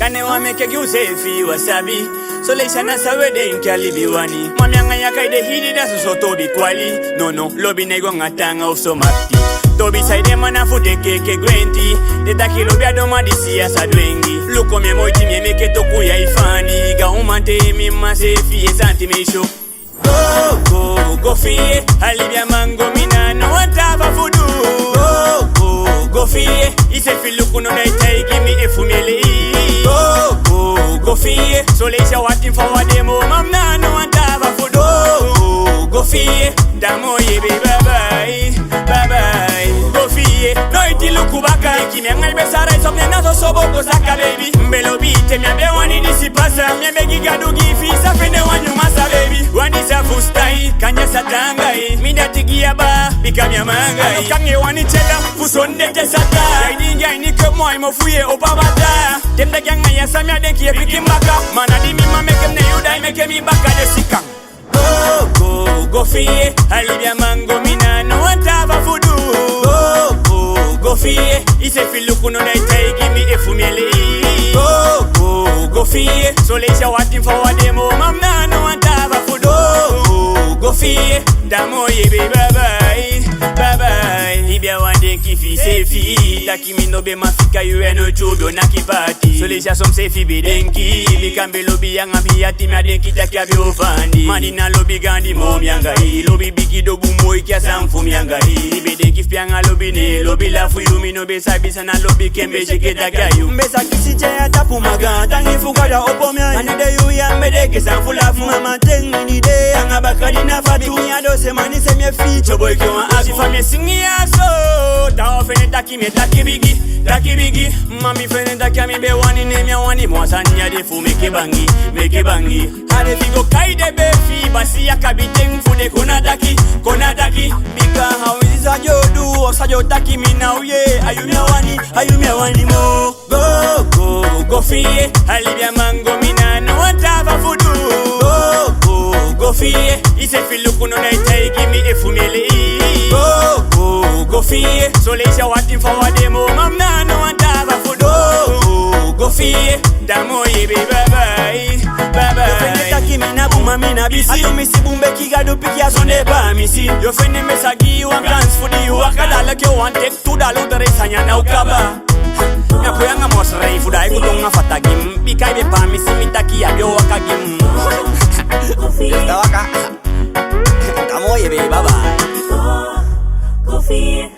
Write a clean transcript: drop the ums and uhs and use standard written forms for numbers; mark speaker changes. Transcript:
Speaker 1: Kane wa make you safe wasabi. So le shana sa wedding kali biwani. Mamyanga ya kaide hidi da so tobi kwali. No lobi nego ngatanga of mati. Tobi side mana fute keke gwenti. Deta kilo bia doma disi asa dwengi. Luko me moji me meke toku ya ifani. Ga umante mi masefi e santi me show. Go fie. Alibia mango mina no atava fudu. Go fie. Ise filuku no daitai gimme e fumele. Go fie. So leisha waiting for a demo. Mamna no atava fudu. Go fie. Damo ye be bye bye. Go fie. No iti luku baka. Kimi angal besara isomne naso sobo ko saka baby. Mbelo bite mia be wani disi pasa. Mia be gigadu gifi sa fene wanyu masa baby. Wani sa fustai kanya satangai. Mina tigia ba bikamya mangai. Kange wani chela fusonde te sata. Idinga ini ke moi mo fuye opabata. Temda ganga ya samya denki e pikimbaka. Mana di mi ma meke mne yuda meke mi baka de sikang. Go fie. Alibia mango mina no atava fudu. Go fie. Ise filuku no daitai gimme e fumele. Go fie. So leisha waiting for a demo. Mamna no atava fudu. Go fie. Damo ye be bye bye. Ibia wande kifi sefi. Taki mi no be mafika you no chudo na kipati. So leisha som sefi be denki. Bikambe lobi yanga biyati mia denki taki abi ofandi. Madina lobi gandi mo miangai. Lobi bigi dobu moi kia samfu miangai. Ibe denki fianga lobi ne. Lobi la fuyu mi no be sabisa na lobi kembe sheke tagayu. Mbesa kisi chaya tapu maga. Tangi fugada opo mia. Anide yu ya medeke samfu la fu. Mama tengi ni de. Anga bakadi na fatu. Se mani se mie ficho boy ki wan agu. Si fami singi aso. Ta ofene taki me taki bigi. Mami fene taki mi be wani ne mia wani. Mwasanya de fu meke bangi. Hane figo kaide be fi. Basi ya kabiteng fude kona daki. Bika hawizi sajo du. Sajo taki mi na uye. Ayumia wani mo. Go fie. Alibia mango mina no atava fudu. Go fie. Ise filuku no daitai gimme e fumele. Go fie. So leisha waiting for a demo. Mamna no atava fudu. Go fie. Damo ye be bye bye. Fene taki mina buma mina bisi. Ayo misi bumbe kigado piki ya sonde ba misi. Yo fene mesagi wan plans for the wakala like you want take $2 dare sanya na ukaba. Mia poyanga mosrei fudai kutonga fatagim. Bikai be pa misi mitaki ya bio wakagim. Estaba acá. Estamos, oye, bye bye.
Speaker 2: Go fie.